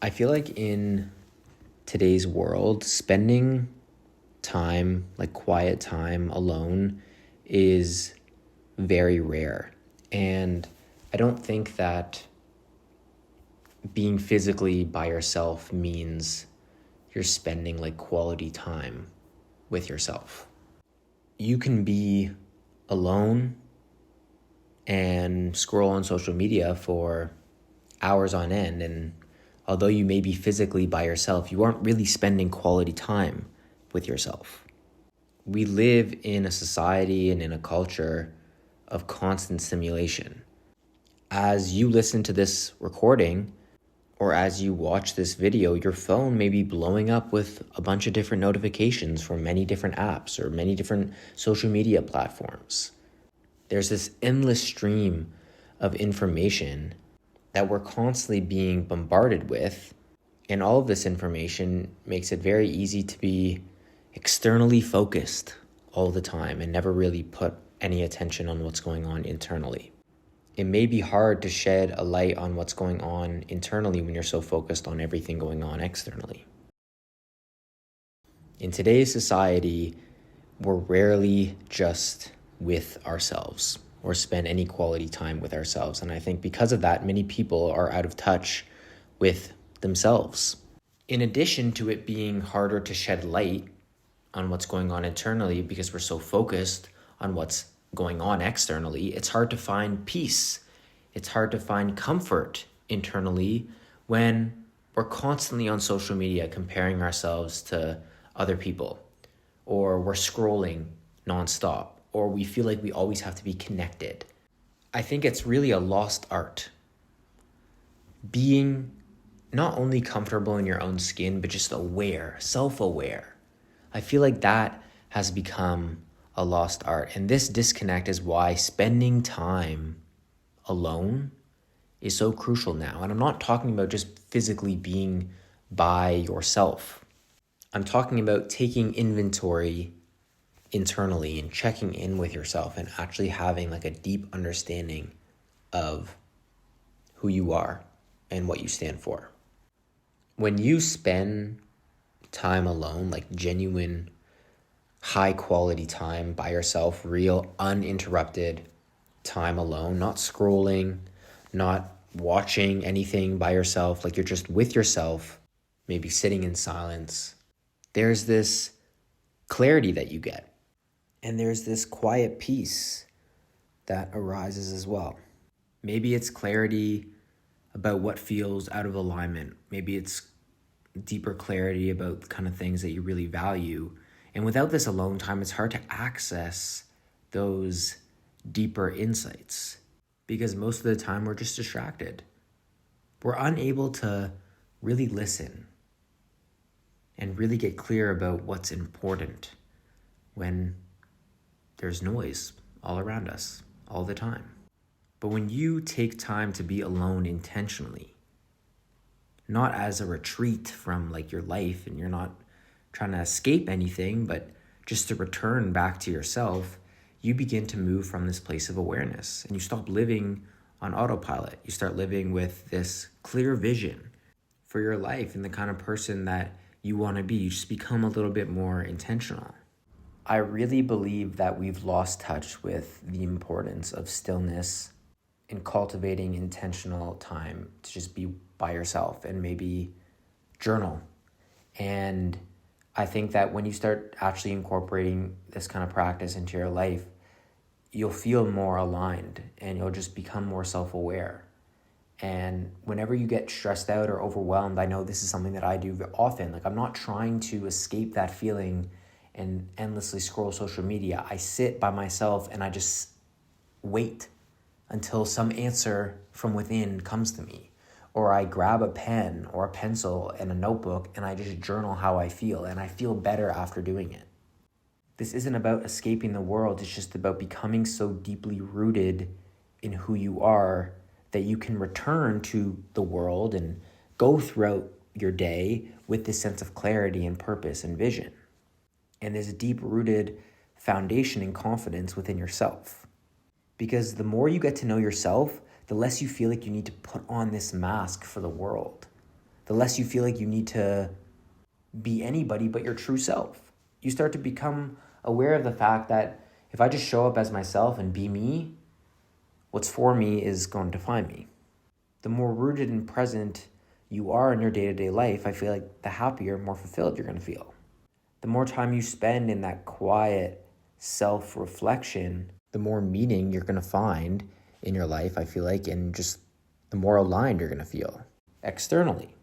I feel like in today's world, spending time, like quiet time alone, is very rare. And I don't think that being physically by yourself means you're spending like quality time with yourself. You can be alone and scroll on social media for hours on end, and although you may be physically by yourself, you aren't really spending quality time with yourself. We live in a society and in a culture of constant stimulation. As you listen to this recording, or as you watch this video, your phone may be blowing up with a bunch of different notifications from many different apps or many different social media platforms. There's this endless stream of information that we're constantly being bombarded with, and all of this information makes it very easy to be externally focused all the time and never really put any attention on what's going on internally. It may be hard to shed a light on what's going on internally when you're so focused on everything going on externally. In today's society, we're rarely just with ourselves or spend any quality time with ourselves. And I think because of that, many people are out of touch with themselves. In addition to it being harder to shed light on what's going on internally because we're so focused on what's going on externally, it's hard to find peace. It's hard to find comfort internally when we're constantly on social media comparing ourselves to other people, or we're scrolling nonstop, or we feel like we always have to be connected. I think it's really a lost art. Being not only comfortable in your own skin, but just aware, self-aware. I feel like that has become a lost art. And this disconnect is why spending time alone is so crucial now. And I'm not talking about just physically being by yourself. I'm talking about taking inventory internally and checking in with yourself and actually having like a deep understanding of who you are and what you stand for. When you spend time alone, like genuine, high quality time by yourself, real, uninterrupted time alone, not scrolling, not watching anything by yourself, like you're just with yourself, maybe sitting in silence, there's this clarity that you get. And there's this quiet peace that arises as well. Maybe it's clarity about what feels out of alignment. Maybe it's deeper clarity about the kind of things that you really value. And without this alone time, it's hard to access those deeper insights because most of the time we're just distracted. We're unable to really listen and really get clear about what's important when there's noise all around us all the time. But when you take time to be alone intentionally, not as a retreat from like your life and you're not trying to escape anything, but just to return back to yourself, you begin to move from this place of awareness and you stop living on autopilot. You start living with this clear vision for your life and the kind of person that you want to be. You just become a little bit more intentional. I really believe that we've lost touch with the importance of stillness and cultivating intentional time to just be by yourself and maybe journal. And I think that when you start actually incorporating this kind of practice into your life, you'll feel more aligned and you'll just become more self-aware. And whenever you get stressed out or overwhelmed, I know this is something that I do often. Like I'm not trying to escape that feeling and endlessly scroll social media. I sit by myself and I just wait until some answer from within comes to me. Or I grab a pen or a pencil and a notebook and I just journal how I feel, and I feel better after doing it. This isn't about escaping the world. It's just about becoming so deeply rooted in who you are that you can return to the world and go throughout your day with this sense of clarity and purpose and vision. And there's a deep-rooted foundation and confidence within yourself. Because the more you get to know yourself, the less you feel like you need to put on this mask for the world. the less you feel like you need to be anybody but your true self. You start to become aware of the fact that if I just show up as myself and be me, what's for me is going to define me. The more rooted and present you are in your day-to-day life, I feel like the happier, more fulfilled you're going to feel. The more time you spend in that quiet self-reflection, the more meaning you're going to find in your life, I feel like, and just the more aligned you're going to feel externally.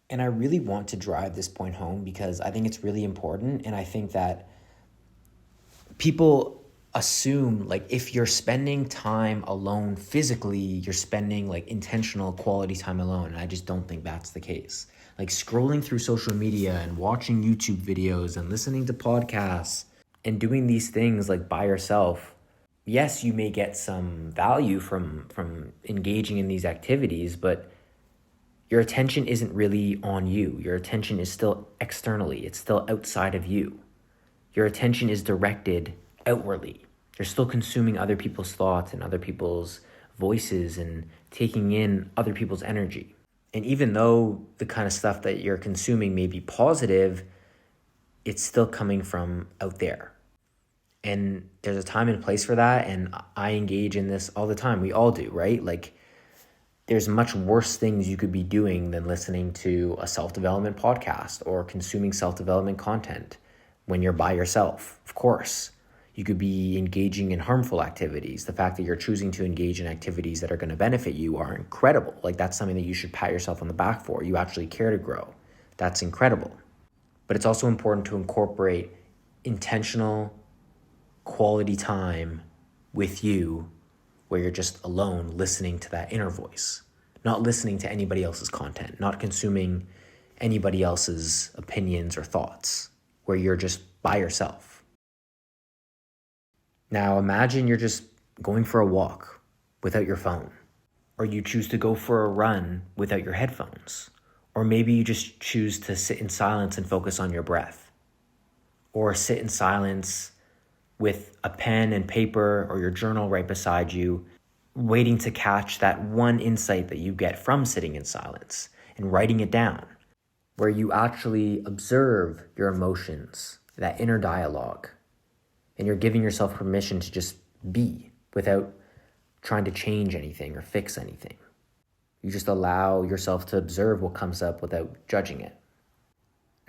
And I really want to drive this point home because I think it's really important. And I think that people assume like if you're spending time alone physically, you're spending like intentional quality time alone. And I just don't think that's the case. Like scrolling through social media and watching YouTube videos and listening to podcasts and doing these things like by yourself, yes, you may get some value from engaging in these activities, but your attention isn't really on you. Your attention is still externally. It's still outside of you. Your attention is directed outwardly. You're still consuming other people's thoughts and other people's voices and taking in other people's energy. And even though the kind of stuff that you're consuming may be positive, it's still coming from out there. And there's a time and place for that. And I engage in this all the time. We all do, right? Like, there's much worse things you could be doing than listening to a self-development podcast or consuming self-development content when you're by yourself. Of course, you could be engaging in harmful activities. The fact that you're choosing to engage in activities that are going to benefit you are incredible. Like, that's something that you should pat yourself on the back for. You actually care to grow. That's incredible. But it's also important to incorporate intentional quality time with you where you're just alone listening to that inner voice, not listening to anybody else's content, not consuming anybody else's opinions or thoughts, where you're just by yourself. Now imagine you're just going for a walk without your phone, or you choose to go for a run without your headphones, or maybe you just choose to sit in silence and focus on your breath, or sit in silence with a pen and paper or your journal right beside you, waiting to catch that one insight that you get from sitting in silence and writing it down, where you actually observe your emotions, that inner dialogue, and you're giving yourself permission to just be without trying to change anything or fix anything. You just allow yourself to observe what comes up without judging it.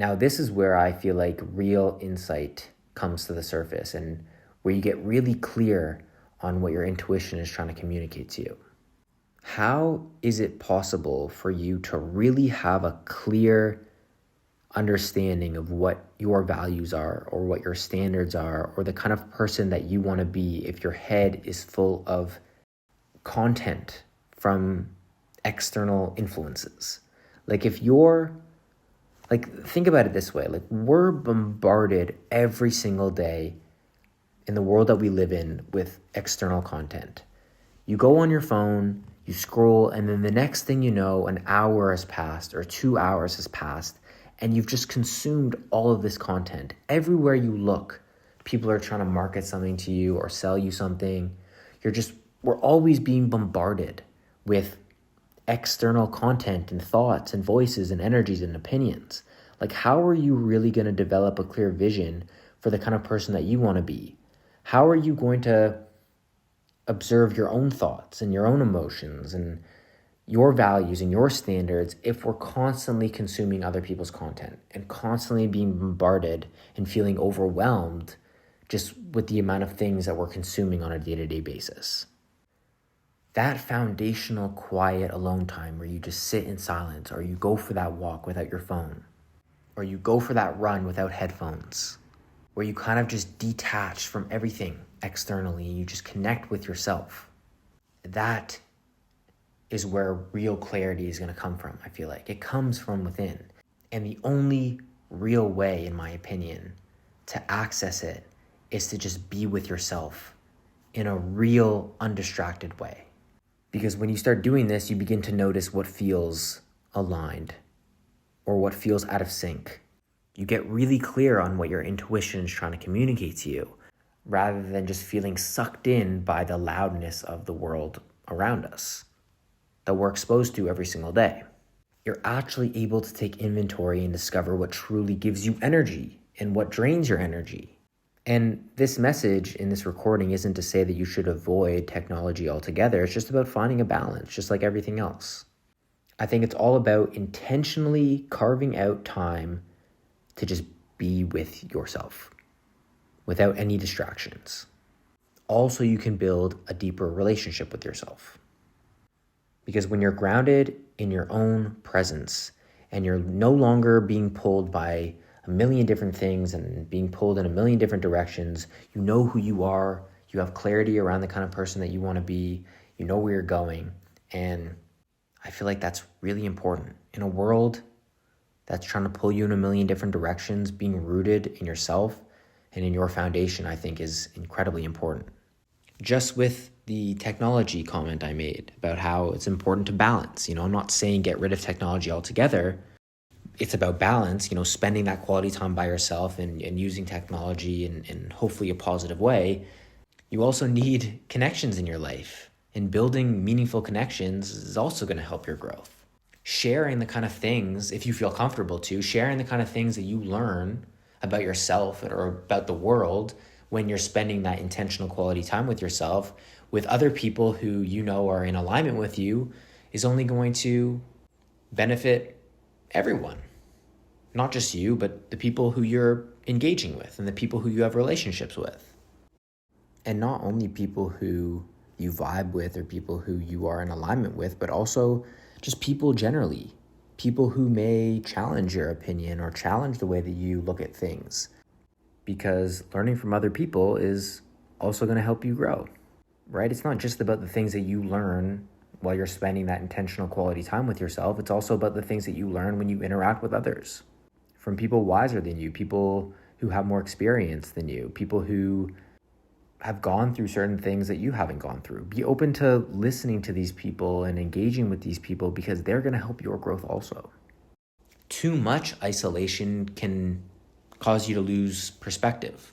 Now, this is where I feel like real insight comes to the surface and where you get really clear on what your intuition is trying to communicate to you. How is it possible for you to really have a clear understanding of what your values are or what your standards are or the kind of person that you want to be if your head is full of content from external influences? Like if you're think about it this way, like we're bombarded every single day in the world that we live in with external content. You go on your phone, you scroll, and then the next thing you know, an hour has passed or 2 hours has passed, and you've just consumed all of this content. Everywhere you look, people are trying to market something to you or sell you something. We're always being bombarded with external content and thoughts and voices and energies and opinions. Like, how are you really going to develop a clear vision for the kind of person that you want to be? How are you going to observe your own thoughts and your own emotions and your values and your standards if we're constantly consuming other people's content and constantly being bombarded and feeling overwhelmed just with the amount of things that we're consuming on a day-to-day basis? That foundational quiet alone time where you just sit in silence, or you go for that walk without your phone, or you go for that run without headphones, where you kind of just detach from everything externally and you just connect with yourself. That is where real clarity is going to come from, I feel like. It comes from within. And the only real way, in my opinion, to access it is to just be with yourself in a real, undistracted way. Because when you start doing this, you begin to notice what feels aligned or what feels out of sync. You get really clear on what your intuition is trying to communicate to you, rather than just feeling sucked in by the loudness of the world around us that we're exposed to every single day. you're actually able to take inventory and discover what truly gives you energy and what drains your energy. And this message in this recording isn't to say that you should avoid technology altogether. It's just about finding a balance, just like everything else. I think it's all about intentionally carving out time to just be with yourself without any distractions. Also, you can build a deeper relationship with yourself. Because when you're grounded in your own presence and you're no longer being pulled by a million different things and being pulled in a million different directions, you know who you are, you have clarity around the kind of person that you want to be, you know where you're going. And I feel like that's really important. In a world that's trying to pull you in a million different directions, being rooted in yourself and in your foundation, I think is incredibly important. Just with the technology comment I made about how it's important to balance. I'm not saying get rid of technology altogether. It's about balance, spending that quality time by yourself and using technology in hopefully a positive way. You also need connections in your life, and building meaningful connections is also going to help your growth. Sharing the kind of things, if you feel comfortable to, sharing the kind of things that you learn about yourself or about the world when you're spending that intentional quality time with yourself with other people who you know are in alignment with you is only going to benefit everyone. Not just you, but the people who you're engaging with and the people who you have relationships with. And not only people who you vibe with or people who you are in alignment with, but also just people generally. People who may challenge your opinion or challenge the way that you look at things. Because learning from other people is also going to help you grow, right? It's not just about the things that you learn while you're spending that intentional quality time with yourself. It's also about the things that you learn when you interact with others. From people wiser than you, people who have more experience than you, people who have gone through certain things that you haven't gone through. Be open to listening to these people and engaging with these people because they're going to help your growth also. Too much isolation can cause you to lose perspective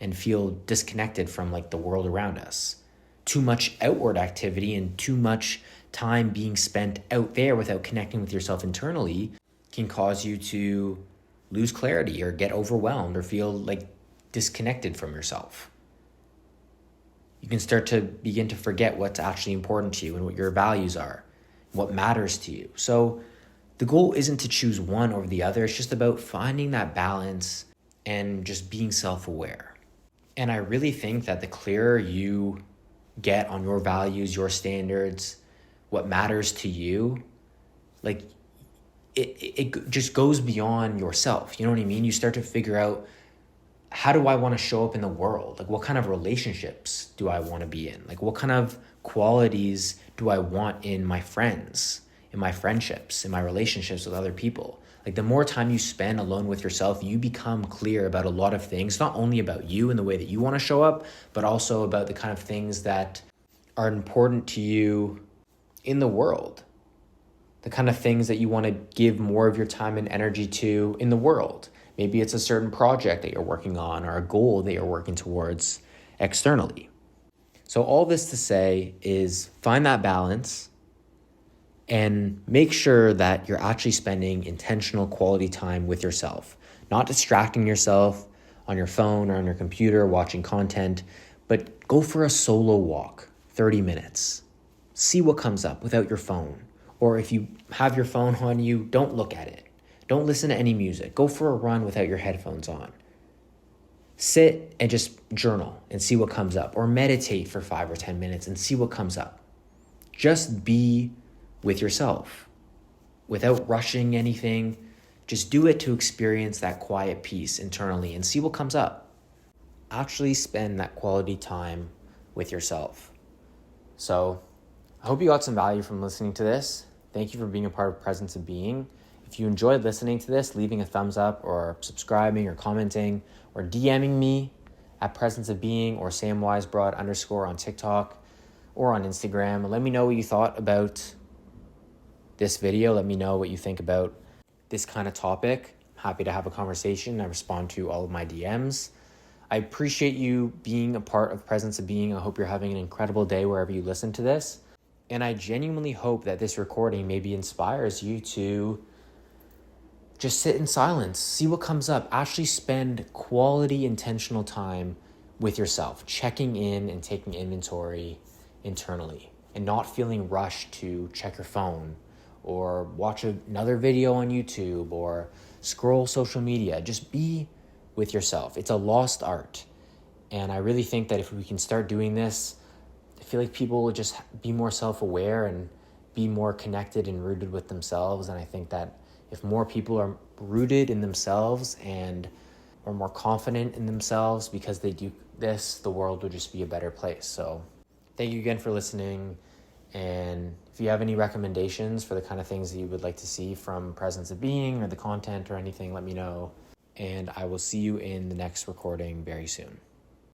and feel disconnected from the world around us. Too much outward activity and too much time being spent out there without connecting with yourself internally can cause you to lose clarity or get overwhelmed or feel disconnected from yourself. You can start to begin to forget what's actually important to you and what your values are, what matters to you. So the goal isn't to choose one over the other. It's just about finding that balance and just being self-aware. And I really think that the clearer you get on your values, your standards, what matters to you, it just goes beyond yourself. You know what I mean? You start to figure out, how do I want to show up in the world? What kind of relationships do I want to be in? What kind of qualities do I want in my friends, in my friendships, in my relationships with other people? The more time you spend alone with yourself, you become clear about a lot of things, not only about you and the way that you want to show up, but also about the kind of things that are important to you in the world. The kind of things that you want to give more of your time and energy to in the world. Maybe it's a certain project that you're working on or a goal that you're working towards externally. So all this to say is find that balance and make sure that you're actually spending intentional quality time with yourself, not distracting yourself on your phone or on your computer watching content, but go for a solo walk, 30 minutes. See what comes up without your phone. Or if you have your phone on you, don't look at it. Don't listen to any music. Go for a run without your headphones on. Sit and just journal and see what comes up. Or meditate for 5 or 10 minutes and see what comes up. Just be with yourself without rushing anything. Just do it to experience that quiet peace internally and see what comes up. Actually spend that quality time with yourself. So I hope you got some value from listening to this. Thank you for being a part of Presence of Being. If you enjoyed listening to this, leaving a thumbs up or subscribing or commenting or DMing me at Presence of Being or SamWisebroad _ on TikTok or on Instagram. Let me know what you thought about this video. Let me know what you think about this kind of topic. I'm happy to have a conversation. I respond to all of my DMs. I appreciate you being a part of Presence of Being. I hope you're having an incredible day wherever you listen to this. And I genuinely hope that this recording maybe inspires you to just sit in silence, see what comes up, actually spend quality, intentional time with yourself, checking in and taking inventory internally, and not feeling rushed to check your phone or watch another video on YouTube or scroll social media. Just be with yourself. It's a lost art. And I really think that if we can start doing this, I feel like people will just be more self-aware and be more connected and rooted with themselves. And I think that if more people are rooted in themselves and are more confident in themselves because they do this, the world will just be a better place. So thank you again for listening. And if you have any recommendations for the kind of things that you would like to see from Presence of Being or the content or anything, let me know. And I will see you in the next recording very soon.